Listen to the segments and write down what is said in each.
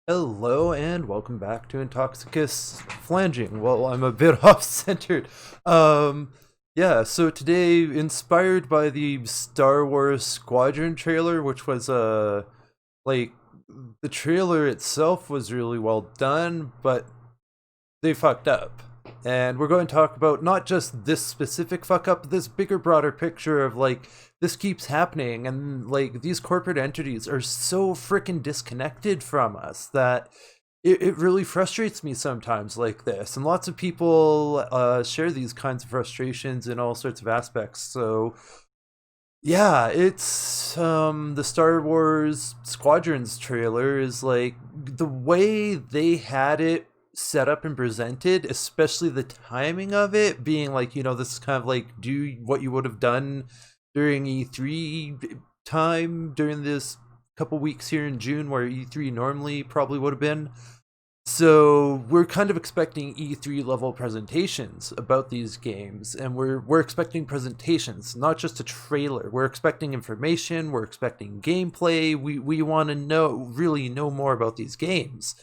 Hello and welcome back to Intoxicus Flanging. Well, I'm a bit off-centered. Um, yeah, so today, inspired by the Star Wars Squadron trailer, which was like the trailer itself was really well done, but they fucked up. And we're going to talk about not just this specific fuck up, but this bigger, broader picture of like this keeps happening, and like these corporate entities are so freaking disconnected from us that it really frustrates me sometimes like this. And lots of people share these kinds of frustrations in all sorts of aspects. So yeah, it's the Star Wars Squadrons trailer is like the way they had it set up and presented, especially the timing of it being like, this is kind of like do what you would have done during E3 time during this couple weeks here in June where E3 normally probably would have been. So we're kind of expecting E3 level presentations about these games, and we're expecting presentations, not just a trailer. We're expecting information, we're expecting gameplay. We want to really know more about these games,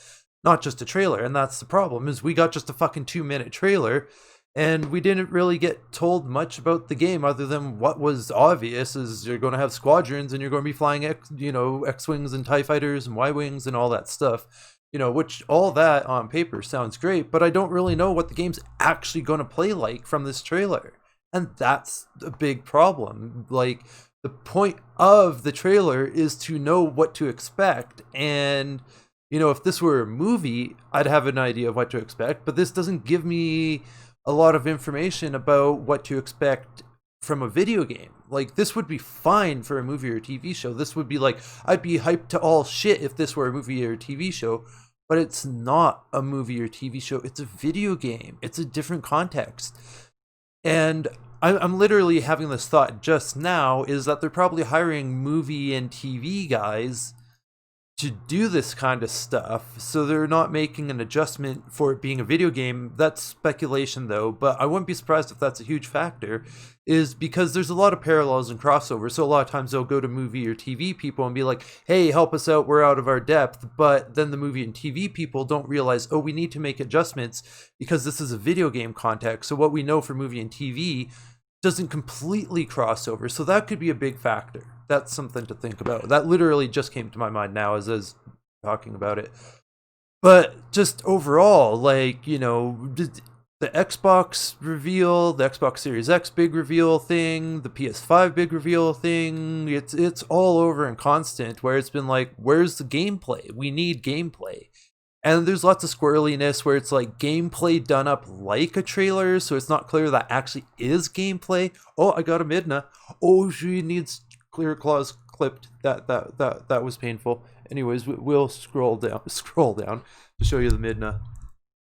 not just a trailer. And that's the problem, is we got just a fucking 2-minute trailer, and we didn't really get told much about the game other than what was obvious is you're going to have squadrons and you're going to be flying X-Wings and TIE Fighters and Y-Wings and all that stuff. Which all that on paper sounds great, but I don't really know what the game's actually going to play like from this trailer. And that's a big problem. Like, the point of the trailer is to know what to expect. And, if this were a movie, I'd have an idea of what to expect, but this doesn't give me a lot of information about what to expect from a video game. Like, this would be fine for a movie or a TV show. This would be like, I'd be hyped to all shit if this were a movie or a TV show, but it's not a movie or TV show. It's a video game. It's a different context. And I'm literally having this thought just now, is that they're probably hiring movie and TV guys to do this kind of stuff, so they're not making an adjustment for it being a video game. That's speculation though, but I wouldn't be surprised if that's a huge factor, is because there's a lot of parallels and crossover. So a lot of times they'll go to movie or TV people and be like, hey, help us out, we're out of our depth. But then the movie and TV people don't realize, oh, we need to make adjustments because this is a video game context. So what we know for movie and TV doesn't completely cross over. So that could be a big factor. That's something to think about. That literally just came to my mind now as I was talking about it. But just overall, like, the Xbox reveal, the Xbox Series X big reveal thing, the PS5 big reveal thing, it's all over and constant, where it's been like, where's the gameplay? We need gameplay. And there's lots of squirreliness where it's like gameplay done up like a trailer, so it's not clear that actually is gameplay. Oh, I got a Midna. Oh, she needs clear claws clipped. That was painful. Anyways, we'll scroll down to show you the Midna.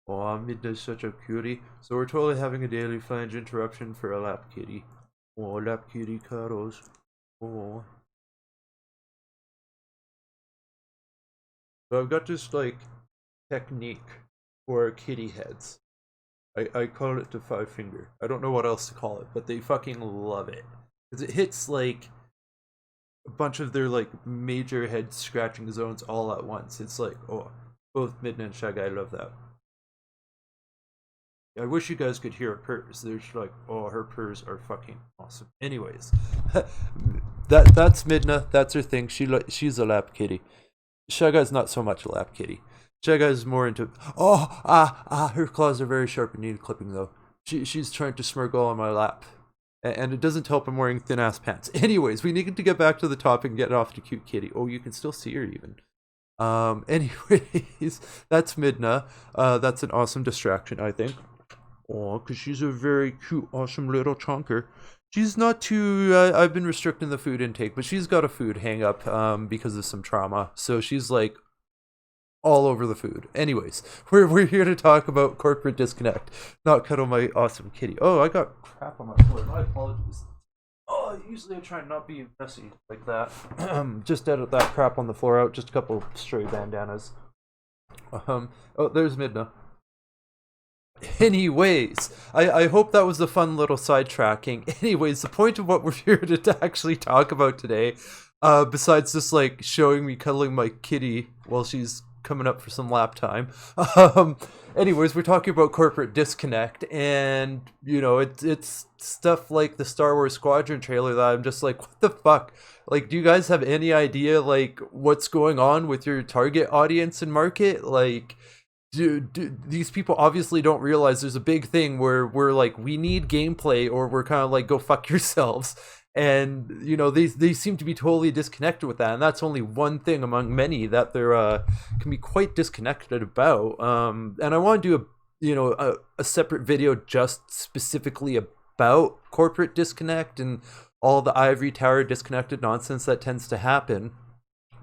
Oh, Midna's such a cutie. So we're totally having a daily flange interruption for a lap kitty. Oh, lap kitty cuddles. Oh. So I've got this like technique for kitty heads. I call it the 5-finger. I don't know what else to call it, but they fucking love it. Because it hits like a bunch of their like major head scratching zones all at once. It's like, oh, both Midna and Shy Guy love that. I wish you guys could hear her purrs. They're just like, oh, her purrs are fucking awesome. Anyways, that's Midna. That's her thing. She's a lap kitty. Shy Guy's not so much a lap kitty. Shy Guy's more into, her claws are very sharp and need clipping though. She's trying to smurgle on my lap. And it doesn't help I'm wearing thin ass pants. Anyways, we need to get back to the topic and get off to cute kitty. Oh, you can still see her even. Anyways, that's Midna. That's an awesome distraction, I think. Oh, because she's a very cute, awesome little chunker. She's not too, I've been restricting the food intake, but she's got a food hang up because of some trauma. So she's like all over the food. Anyways, we're here to talk about corporate disconnect, not cuddle my awesome kitty. Oh, I got crap on my floor. My apologies. Oh, usually I try and not be messy like that. Just edit that crap on the floor out. Just a couple stray bandanas. Oh, there's Midna. Anyways, I hope that was a fun little sidetracking. Anyways, the point of what we're here to actually talk about today, besides just like showing me cuddling my kitty while she's coming up for some lap time. Um, Anyways, we're talking about corporate disconnect, and it's stuff like the Star Wars Squadron trailer that I'm just like, what the fuck? Like, do you guys have any idea like what's going on with your target audience and market? Like, these people obviously don't realize there's a big thing where we're like, we need gameplay, or we're kind of like, go fuck yourselves. And they seem to be totally disconnected with that, and that's only one thing among many that they're can be quite disconnected about. And I want to do a separate video just specifically about corporate disconnect and all the ivory tower disconnected nonsense that tends to happen.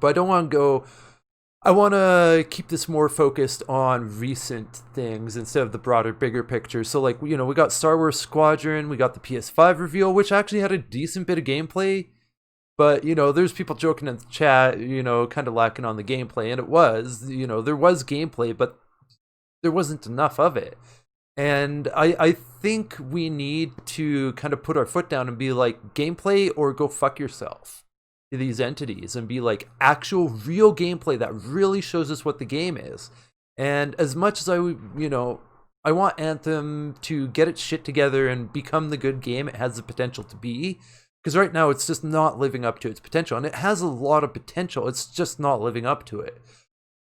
But I don't want to go. I want to keep this more focused on recent things instead of the broader, bigger picture. So, like, we got Star Wars Squadron, we got the PS5 reveal, which actually had a decent bit of gameplay. But, there's people joking in the chat, kind of lacking on the gameplay. And it was, there was gameplay, but there wasn't enough of it. And I think we need to kind of put our foot down and be like, gameplay or go fuck yourself. These entities, and be like, actual real gameplay that really shows us what the game is. And as much as I want Anthem to get its shit together and become the good game it has the potential to be, because right now it's just not living up to its potential, and it has a lot of potential, it's just not living up to it.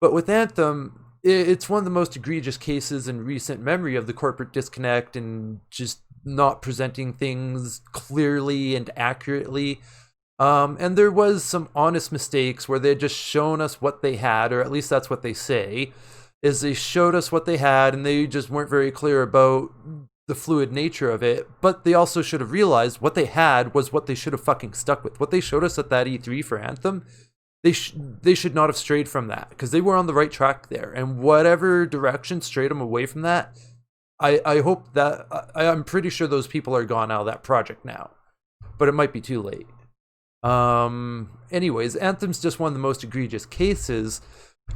But with Anthem, it's one of the most egregious cases in recent memory of the corporate disconnect and just not presenting things clearly and accurately. And there was some honest mistakes where they had just shown us what they had, or at least that's what they say, is they showed us what they had and they just weren't very clear about the fluid nature of it. But they also should have realized what they had was what they should have fucking stuck with. What they showed us at that E3 for Anthem, they should not have strayed from that, because they were on the right track there. And whatever direction strayed them away from that, I hope that, I'm pretty sure those people are gone out of that project now. But it might be too late. Anyways, Anthem's just one of the most egregious cases,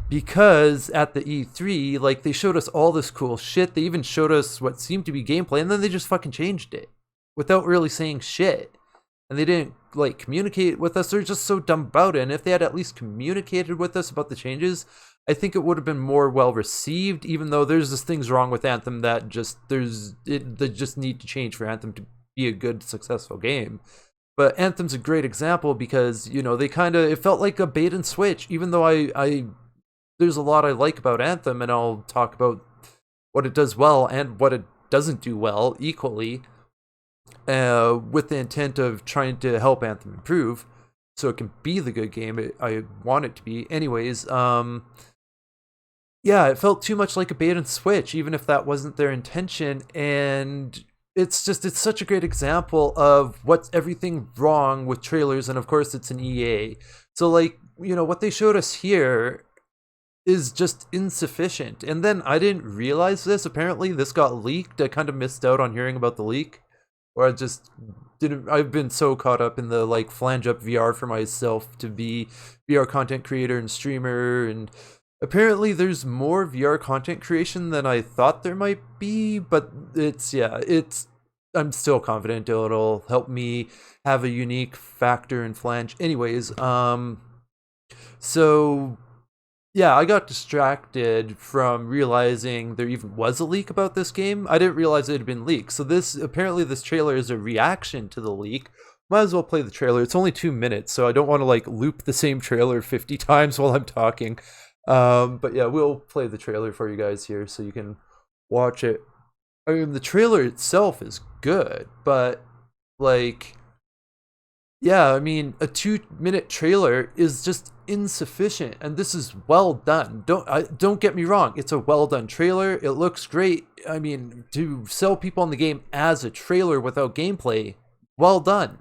because at the E3, like, they showed us all this cool shit. They even showed us what seemed to be gameplay, and then they just fucking changed it without really saying shit. And they didn't, like, communicate with us. They're just so dumb about it. And if they had at least communicated with us about the changes, I think it would have been more well received, even though there's just things wrong with Anthem that they just need to change for Anthem to be a good, successful game. But Anthem's a great example because, it felt like a bait and switch, even though there's a lot I like about Anthem, and I'll talk about what it does well and what it doesn't do well equally, with the intent of trying to help Anthem improve so it can be the good game I want it to be. Anyways, yeah, it felt too much like a bait and switch, even if that wasn't their intention, and it's such a great example of what's everything wrong with trailers, and of course it's an EA. So, like, what they showed us here is just insufficient. And then I didn't realize this. Apparently this got leaked. I kind of missed out on hearing about the leak, or I just didn't. I've been so caught up in the, like, Flange up VR for myself to be VR content creator and streamer, and apparently there's more VR content creation than I thought there might be, but I'm still confident it'll help me have a unique factor in Flange. Anyways, so yeah, I got distracted from realizing there even was a leak about this game. I didn't realize it had been leaked. So apparently this trailer is a reaction to the leak. Might as well play the trailer. It's only 2 minutes, so I don't want to, like, loop the same trailer 50 times while I'm talking. But yeah, we'll play the trailer for you guys here so you can watch it. I mean, the trailer itself is good, but, like, yeah, I mean, a 2-minute trailer is just insufficient, and this is well done. Don't get me wrong, it's a well done trailer. It looks great. I mean, to sell people on the game as a trailer without gameplay, well done.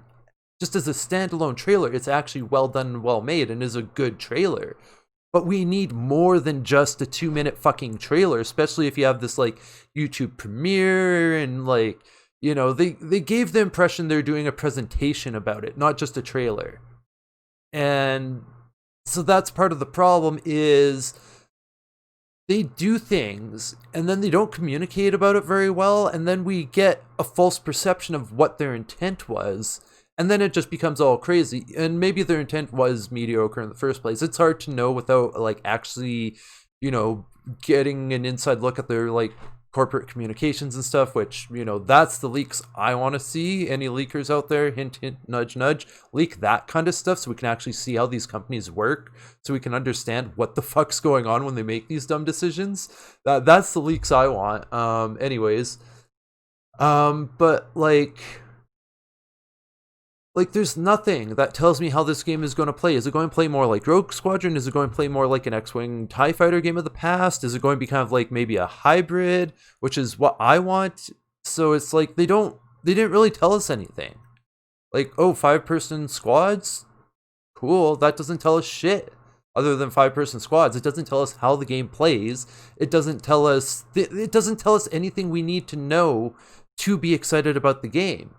Just as a standalone trailer, it's actually well done and well made, and is a good trailer. But we need more than just a 2-minute fucking trailer, especially if you have this, like, YouTube premiere, and, like, they gave the impression they're doing a presentation about it, not just a trailer. And so that's part of the problem, is they do things and then they don't communicate about it very well, and then we get a false perception of what their intent was. and then it just becomes all crazy. And maybe their intent was mediocre in the first place. It's hard to know without like actually, getting an inside look at their like corporate communications and stuff, which, that's the leaks I want to see. Any leakers out there, hint hint, nudge nudge, leak that kind of stuff so we can actually see how these companies work, so we can understand what the fuck's going on when they make these dumb decisions. That's the leaks I want. Anyways, but like there's nothing that tells me how this game is going to play. Is it going to play more like Rogue Squadron? Is it going to play more like an X-Wing TIE Fighter game of the past? Is it going to be kind of like maybe a hybrid, which is what I want? So it's like they didn't really tell us anything. Like, oh, 5-person squads? Cool. That doesn't tell us shit. Other than 5-person squads, it doesn't tell us how the game plays. It doesn't tell us anything we need to know to be excited about the game.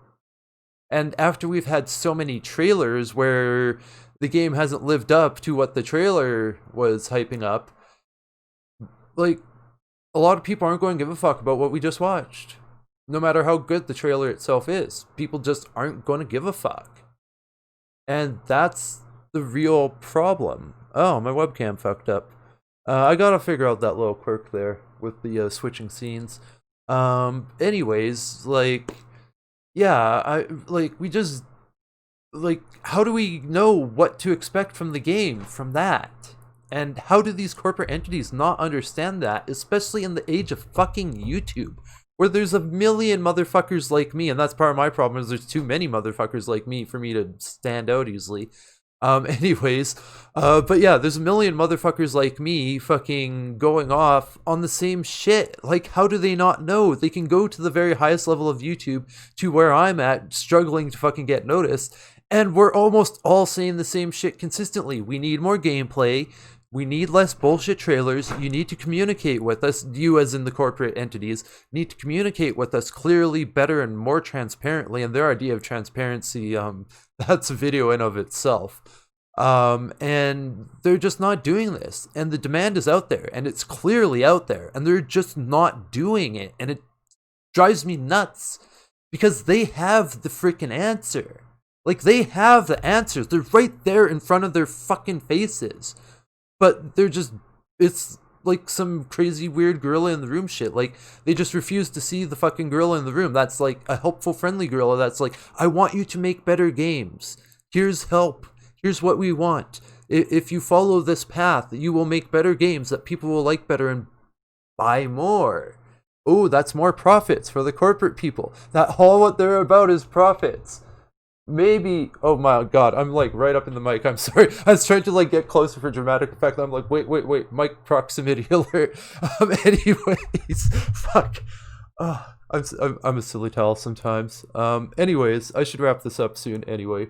And after we've had so many trailers where the game hasn't lived up to what the trailer was hyping up, like, a lot of people aren't going to give a fuck about what we just watched. No matter how good the trailer itself is, people just aren't going to give a fuck. And that's the real problem. Oh, my webcam fucked up. I gotta figure out that little quirk there with the switching scenes. Anyways, like... yeah, how do we know what to expect from the game from that? And how do these corporate entities not understand that, especially in the age of fucking YouTube, where there's a million motherfuckers like me, and that's part of my problem, is there's too many motherfuckers like me for me to stand out easily. Anyways, but yeah, there's a million motherfuckers like me fucking going off on the same shit. Like, how do they not know? They can go to the very highest level of YouTube to where I'm at, struggling to fucking get noticed, and we're almost all saying the same shit consistently. We need more gameplay. We need less bullshit trailers. You need to communicate with us. You, as in the corporate entities, need to communicate with us clearly, better, and more transparently. And their idea of transparency, that's a video in of itself. And they're just not doing this. And the demand is out there, and it's clearly out there, and they're just not doing it. And it drives me nuts because they have the freaking answer. Like, they have the answers. They're right there in front of their fucking faces. But they're just, it's like some crazy weird gorilla in the room shit. Like, they just refuse to see the fucking gorilla in the room. That's like a helpful, friendly gorilla that's like, I want you to make better games. Here's help. Here's what we want. If you follow this path, you will make better games that people will like better and buy more. Oh, that's more profits for the corporate people. That all what they're about is profits. Maybe, oh my god, I'm like right up in the mic, I'm sorry. I was trying to like get closer for dramatic effect. I'm like, wait, mic proximity alert. Anyways, fuck. I'm a silly towel sometimes. Anyways, I should wrap this up soon anyway.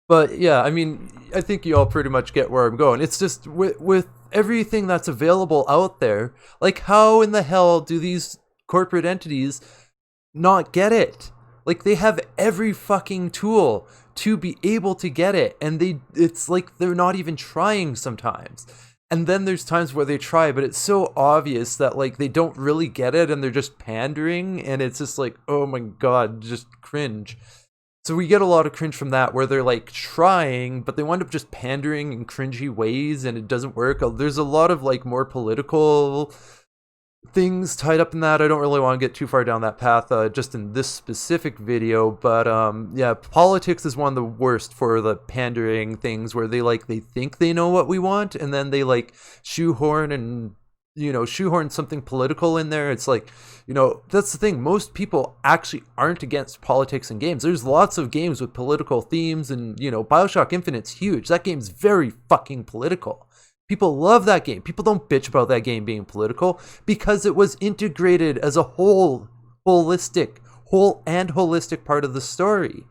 But yeah, I mean, I think you all pretty much get where I'm going. It's just with everything that's available out there, like, how in the hell do these corporate entities not get it? Like, they have every fucking tool to be able to get it, and it's like they're not even trying sometimes. And then there's times where they try, but it's so obvious that like they don't really get it and they're just pandering, and it's just like, oh my god, just cringe. So we get a lot of cringe from that, where they're like trying, but they wind up just pandering in cringy ways, and it doesn't work. There's a lot of like more political things tied up in that. I don't really want to get too far down that path just in this specific video, but yeah, politics is one of the worst for the pandering things, where they think they know what we want, and then they like shoehorn something political in there. It's like, that's the thing, most people actually aren't against politics in games. There's lots of games with political themes, and BioShock Infinite's huge. That game's very fucking political. People love that game. People don't bitch about that game being political because it was integrated as a holistic part of the story.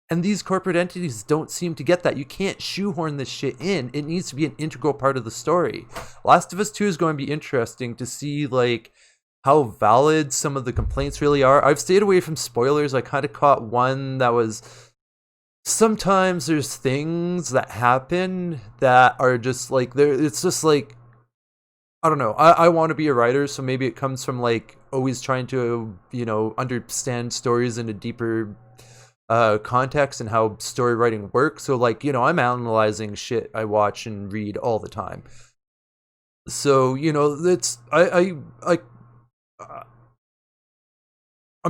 And these corporate entities don't seem to get that. You can't shoehorn this shit in. It needs to be an integral part of the story. Last of Us 2 is going to be interesting to see like how valid some of the complaints really are. I've stayed away from spoilers. I kind of caught one that was, sometimes there's things that happen that are just like, it's just like, I don't know. I want to be a writer, so maybe it comes from like always trying to, understand stories in a deeper context and how story writing works. So like, you know, I'm analyzing shit I watch and read all the time. So, you know, it's I'm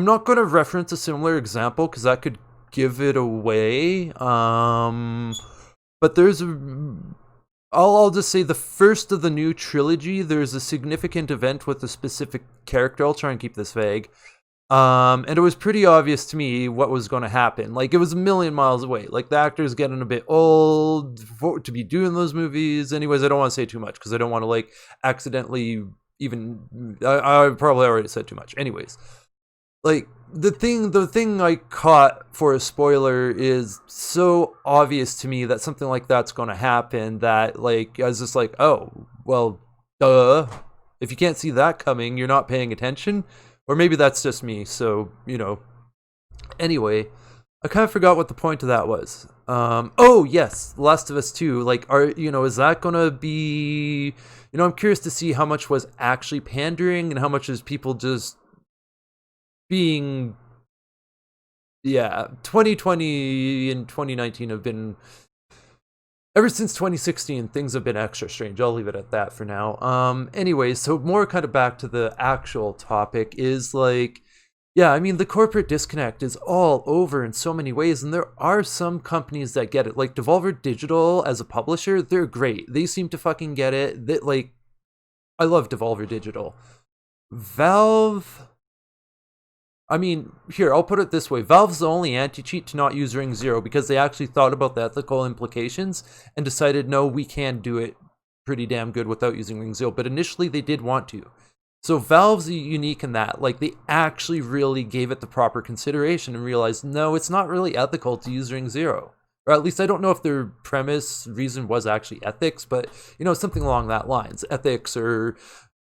not going to reference a similar example because that could give it away. But I'll just say the first of the new trilogy, there's a significant event with a specific character. I'll try and keep this vague. And it was pretty obvious to me what was going to happen. Like, it was a million miles away. Like, the actor's getting a bit old to be doing those movies. Anyways, I don't want to say too much because I don't want to, like, accidentally even... I probably already said too much. Anyways, like, the thing I caught for a spoiler is so obvious to me that something like that's going to happen that, like, I was just like, oh, well, duh. If you can't see that coming, you're not paying attention. Or maybe that's just me, so, you know. Anyway, I kind of forgot what the point of that was. Oh, yes, Last of Us 2. Like, is that gonna be... You know, I'm curious to see how much was actually pandering and how much is people just being... Yeah, 2020 and 2019 have been... Ever since 2016, things have been extra strange. I'll leave it at that for now. Anyway, so more kind of back to the actual topic is like, yeah, I mean, the corporate disconnect is all over in so many ways, and there are some companies that get it. Like Devolver Digital as a publisher, they're great. They seem to fucking get it. That, like, I love Devolver Digital. Valve... I mean, here, I'll put it this way. Valve's the only anti-cheat to not use Ring Zero because they actually thought about the ethical implications and decided, no, we can do it pretty damn good without using Ring Zero. But initially, they did want to. So Valve's unique in that. Like, they actually really gave it the proper consideration and realized, no, it's not really ethical to use Ring Zero. Or at least I don't know if their reason was actually ethics, but, you know, something along that lines. Ethics or...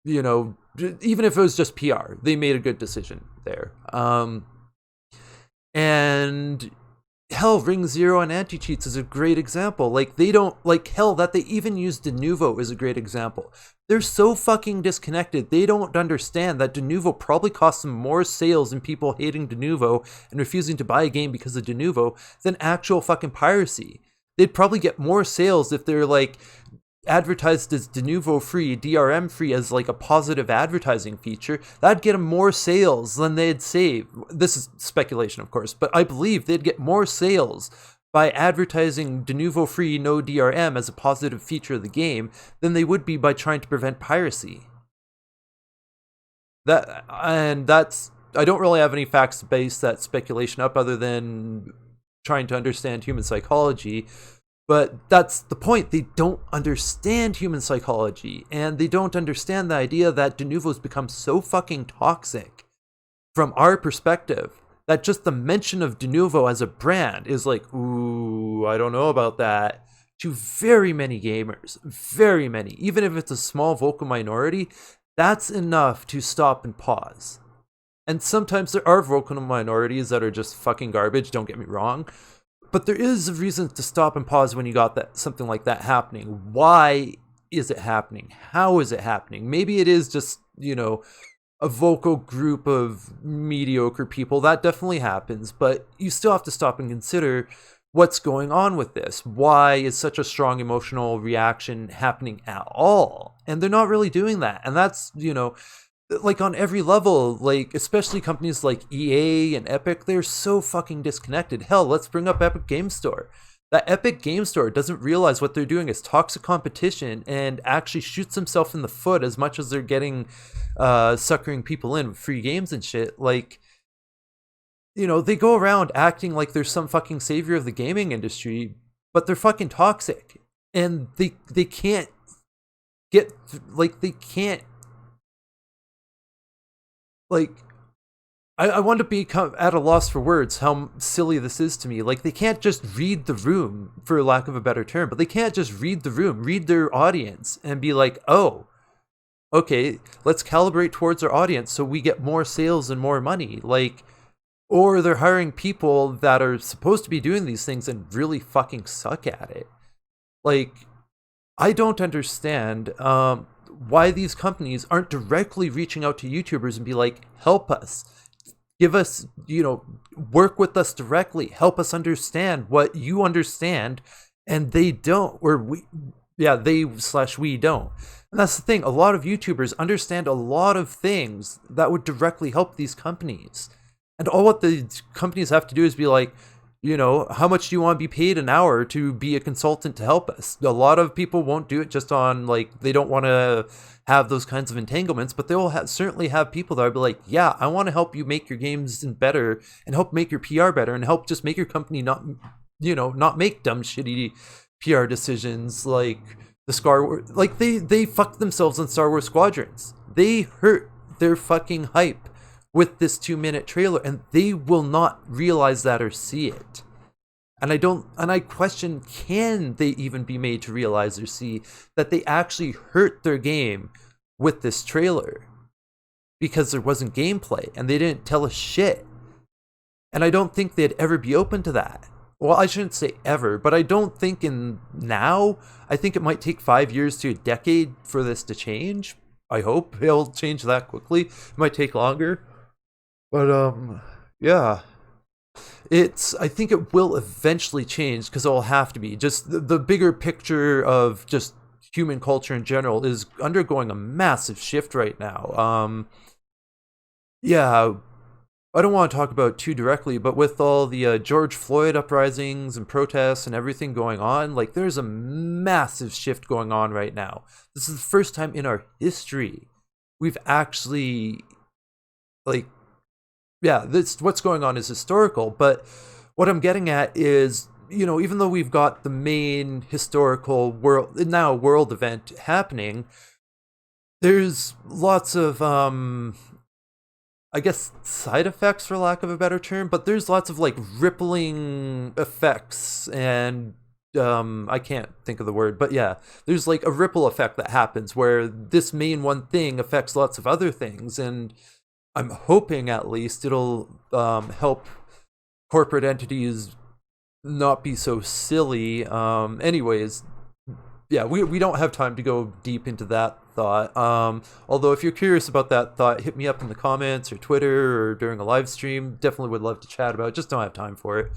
You know, even if it was just PR, they made a good decision there. And hell, Ring Zero and anti-cheats is a great example. Like, they don't, like, hell, that they even use Denuvo is a great example. They're so fucking disconnected. They don't understand that Denuvo probably costs them more sales and people hating Denuvo and refusing to buy a game because of Denuvo than actual fucking piracy. They'd probably get more sales if they're, like, advertised as Denuvo free, DRM free as like a positive advertising feature. That'd get them more sales than they'd save. This is speculation, of course, but I believe they'd get more sales by advertising Denuvo free, no DRM as a positive feature of the game than they would be by trying to prevent piracy. I don't really have any facts to base that speculation up other than trying to understand human psychology. But that's the point. They don't understand human psychology, and they don't understand the idea that Denuvo's become so fucking toxic from our perspective that just the mention of Denuvo as a brand is like, ooh, I don't know about that. To very many gamers, very many, even if it's a small vocal minority, that's enough to stop and pause. And sometimes there are vocal minorities that are just fucking garbage, don't get me wrong. But there is a reason to stop and pause when you got something like that happening. Why is it happening? How is it happening? Maybe it is just, you know, a vocal group of mediocre people. That definitely happens. But you still have to stop and consider what's going on with this. Why is such a strong emotional reaction happening at all? And they're not really doing that. And that's, you know... Like, on every level, like, especially companies like EA and Epic, they're so fucking disconnected. Hell, let's bring up Epic Game Store. That Epic Game Store doesn't realize what they're doing is toxic competition and actually shoots themselves in the foot as much as they're getting, suckering people in with free games and shit. Like, you know, they go around acting like they're some fucking savior of the gaming industry, but they're fucking toxic. And they can't get, like, they can't, like, I want to be at a loss for words how silly this is to me. Like, they can't just read the room, for lack of a better term, but they can't just read the room, read their audience, and be like, oh, okay, let's calibrate towards our audience so we get more sales and more money. Like, or they're hiring people that are supposed to be doing these things and really fucking suck at it. Like, I don't understand why these companies aren't directly reaching out to YouTubers and be like, help us. give us, work with us directly, help us understand what you understand, and they don't, or they/we don't. And that's the thing, a lot of YouTubers understand a lot of things that would directly help these companies. And all what the companies have to do is be like, how much do you want to be paid an hour to be a consultant to help us? A lot of people won't do it just on, like, they don't want to have those kinds of entanglements, but they will certainly have people that will be like, yeah, I want to help you make your games better and help make your PR better and help just make your company not make dumb, shitty PR decisions like the Star Wars. Like, they fucked themselves on Star Wars Squadrons. They hurt their fucking hype with this 2-minute trailer, and they will not realize that or see it. And I question, can they even be made to realize or see that they actually hurt their game with this trailer? Because there wasn't gameplay, and they didn't tell us shit. And I don't think they'd ever be open to that. Well, I shouldn't say ever, but I don't think I think it might take 5 years to a decade for this to change. I hope it'll change that quickly. It might take longer. But, yeah. I think it will eventually change, because it will have to be. Just the bigger picture of just human culture in general is undergoing a massive shift right now. Yeah, I don't want to talk about it too directly, but with all the George Floyd uprisings and protests and everything going on, like, there's a massive shift going on right now. This is the first time in our history we've actually, like, yeah, what's going on is historical, but what I'm getting at is, even though we've got the main historical world event happening, there's lots of, I guess, side effects, for lack of a better term, but there's lots of, like, rippling effects, and I can't think of the word, but yeah, there's, like, a ripple effect that happens where this main one thing affects lots of other things, and I'm hoping at least it'll help corporate entities not be so silly. Anyways, yeah, we don't have time to go deep into that thought. Although if you're curious about that thought, hit me up in the comments or Twitter or during a live stream. Definitely would love to chat about it. Just don't have time for it.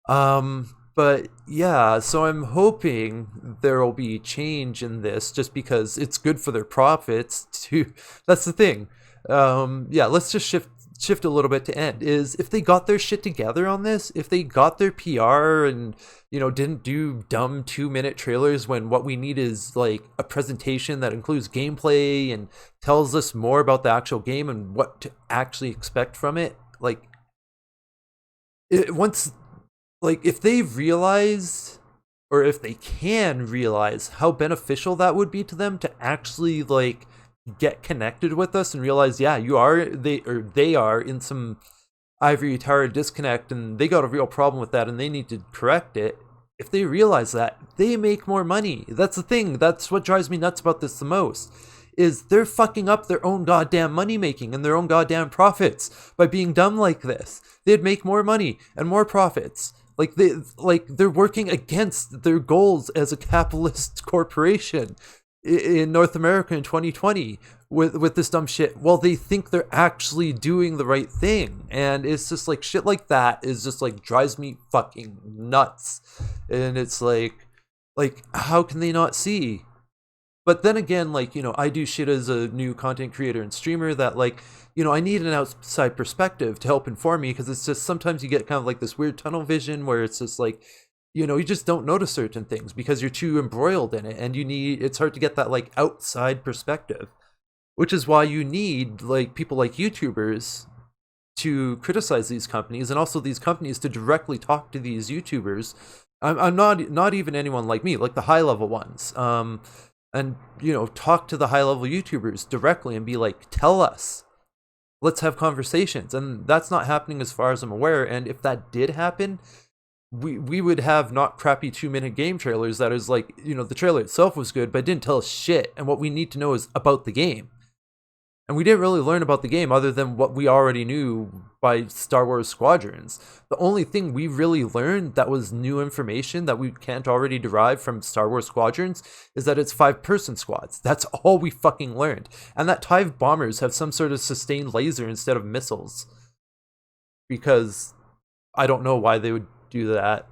But yeah, so I'm hoping there will be change in this, just because it's good for their profits to. That's the thing. Yeah, let's just shift a little bit to end. Is if they got their shit together on this, if they got their PR and, didn't do dumb 2-minute trailers, when what we need is, like, a presentation that includes gameplay and tells us more about the actual game and what to actually expect from it. Like, if they realize, or if they can realize how beneficial that would be to them to actually, like, get connected with us and realize, yeah, they are in some ivory tower disconnect, and they got a real problem with that and they need to correct it. If they realize that, they make more money. That's the thing. That's what drives me nuts about this the most, is they're fucking up their own goddamn money making and their own goddamn profits by being dumb like this. They'd make more money and more profits. They're working against their goals as a capitalist corporation in North America in 2020 with this dumb shit. Well, they think they're actually doing the right thing, and it's just like shit like that is just like drives me fucking nuts. And it's like how can they not see? But then again, like, I do shit as a new content creator and streamer that, like, I need an outside perspective to help inform me, because it's just sometimes you get kind of like this weird tunnel vision where it's just like, you just don't notice certain things because you're too embroiled in it, and it's hard to get that, like, outside perspective, which is why you need, like, people like YouTubers to criticize these companies, and also these companies to directly talk to these YouTubers. I'm not even anyone like me, like the high level ones, and talk to the high level YouTubers directly and be like, tell us, let's have conversations. And that's not happening as far as I'm aware. And if that did happen, we would have not crappy 2-minute game trailers that is like, the trailer itself was good, but it didn't tell us shit. And what we need to know is about the game. And we didn't really learn about the game other than what we already knew by Star Wars Squadrons. The only thing we really learned that was new information that we can't already derive from Star Wars Squadrons is that it's 5-person squads. That's all we fucking learned. And that TIE bombers have some sort of sustained laser instead of missiles. because I don't know why they would do that,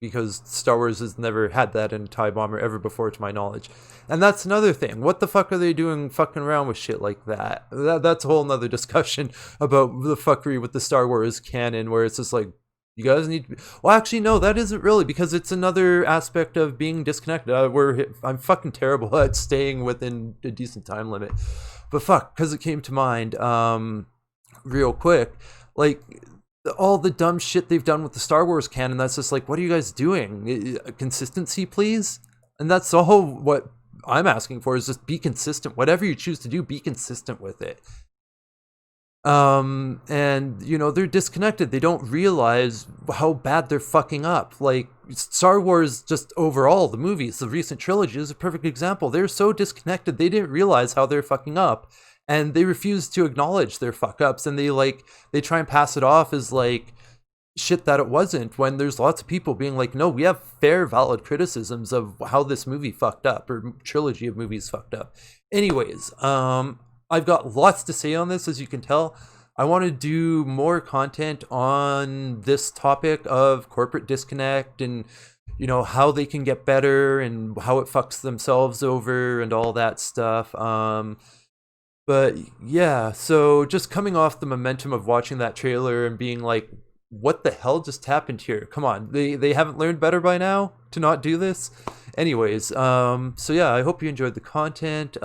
because Star Wars has never had that in a TIE bomber ever before, to my knowledge. And that's another thing. What the fuck are they doing fucking around with shit like that? That's a whole nother discussion about the fuckery with the Star Wars canon, where it's just like, you guys need to be... Well, actually, no, that isn't really, because it's another aspect of being disconnected. I'm fucking terrible at staying within a decent time limit. But fuck, because it came to mind real quick, like, all the dumb shit they've done with the Star Wars canon, that's just like, what are you guys doing? Consistency, please? And that's all what I'm asking for, is just be consistent. Whatever you choose to do, be consistent with it. And you know, they're disconnected. They don't realize how bad they're fucking up. Like, Star Wars, just overall, the movies, the recent trilogy is a perfect example. They're so disconnected, they didn't realize how they're fucking up, and they refuse to acknowledge their fuck ups, and they try and pass it off as like shit that it wasn't, when there's lots of people being like, no, we have fair, valid criticisms of how this movie fucked up, or trilogy of movies fucked up. Anyways, I've got lots to say on this, as you can tell. I want to do more content on this topic of corporate disconnect, and you know, how they can get better and how it fucks themselves over and all that stuff. But yeah, so just coming off the momentum of watching that trailer and being like, what the hell just happened here? Come on, they haven't learned better by now to not do this? Anyways, so yeah, I hope you enjoyed the content.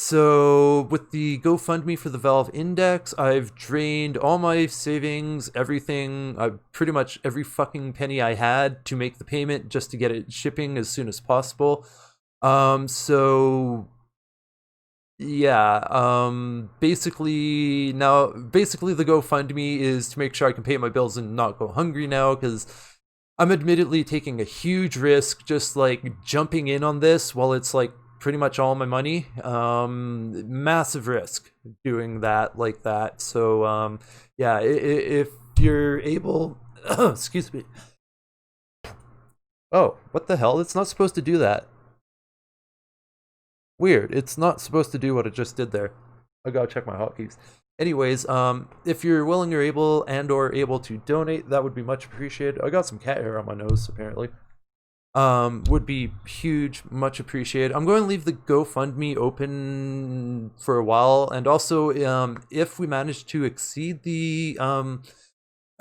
So with the GoFundMe for the Valve Index, I've drained all my savings, everything, pretty much every fucking penny I had to make the payment, just to get it shipping as soon as possible. So yeah, basically the GoFundMe is to make sure I can pay my bills and not go hungry now, because I'm admittedly taking a huge risk just like jumping in on this while it's like pretty much all my money. Massive risk doing that like that. So yeah, if you're able excuse me. Oh, what the hell? It's not supposed to do that. Weird. It's not supposed to do what it just did there. I gotta check my hotkeys. Anyways, if you're willing or able to donate, that would be much appreciated. I got some cat hair on my nose, apparently. Would be huge, much appreciated. I'm going to leave the GoFundMe open for a while, and also if we manage to exceed the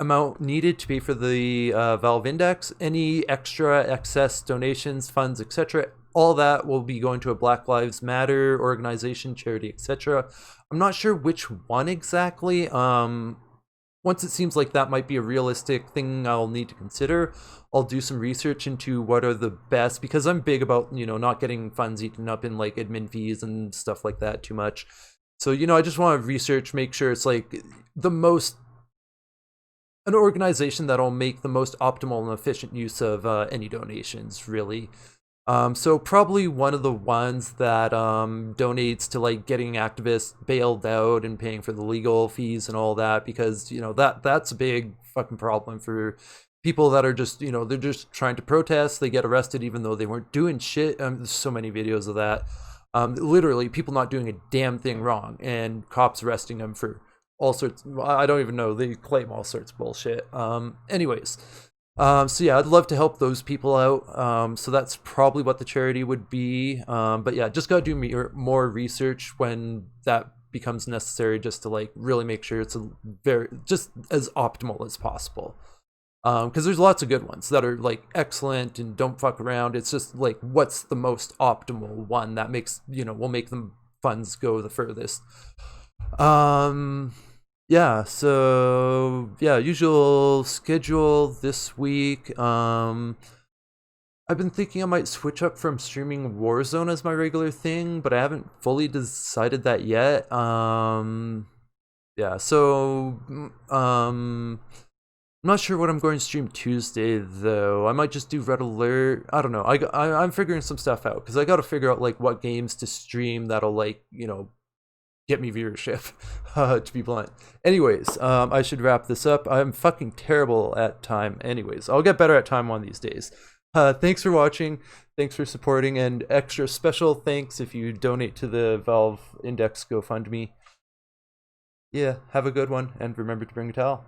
amount needed to pay for the Valve Index, any extra excess donations, funds, etc., all that will be going to a Black Lives Matter organization, charity, etc. I'm not sure which one exactly. Once it seems like that might be a realistic thing I'll need to consider, I'll do some research into what are the best, because I'm big about, you know, not getting funds eaten up in like admin fees and stuff like that too much. So, you know, I just want to research, make sure it's like an organization that'll make the most optimal and efficient use of any donations, really. So probably one of the ones that donates to like getting activists bailed out and paying for the legal fees and all that, because you know that's a big fucking problem for people that are just, you know, they're just trying to protest, they get arrested even though they weren't doing shit. There's so many videos of that. Literally people not doing a damn thing wrong and cops arresting them for all sorts, I don't even know, they claim all sorts of bullshit. Anyways, so yeah, I'd love to help those people out. So that's probably what the charity would be. But yeah, just gotta do more research when that becomes necessary, just to like really make sure it's just as optimal as possible. Because there's lots of good ones that are like excellent and don't fuck around. It's just like, what's the most optimal one that makes, you know, will make the funds go the furthest. Yeah, so yeah, usual schedule this week. I've been thinking I might switch up from streaming Warzone as my regular thing, but I haven't fully decided that yet. Yeah, so I'm not sure what I'm going to stream Tuesday though. I might just do Red Alert. I don't know. I'm figuring some stuff out, because I got to figure out like what games to stream that'll like, you know, get me viewership, to be blunt. Anyways, I should wrap this up. I'm fucking terrible at time. Anyways, I'll get better at time one of these days. Thanks for watching. Thanks for supporting, and extra special thanks if you donate to the Valve Index GoFundMe. Yeah, have a good one, and remember to bring a towel.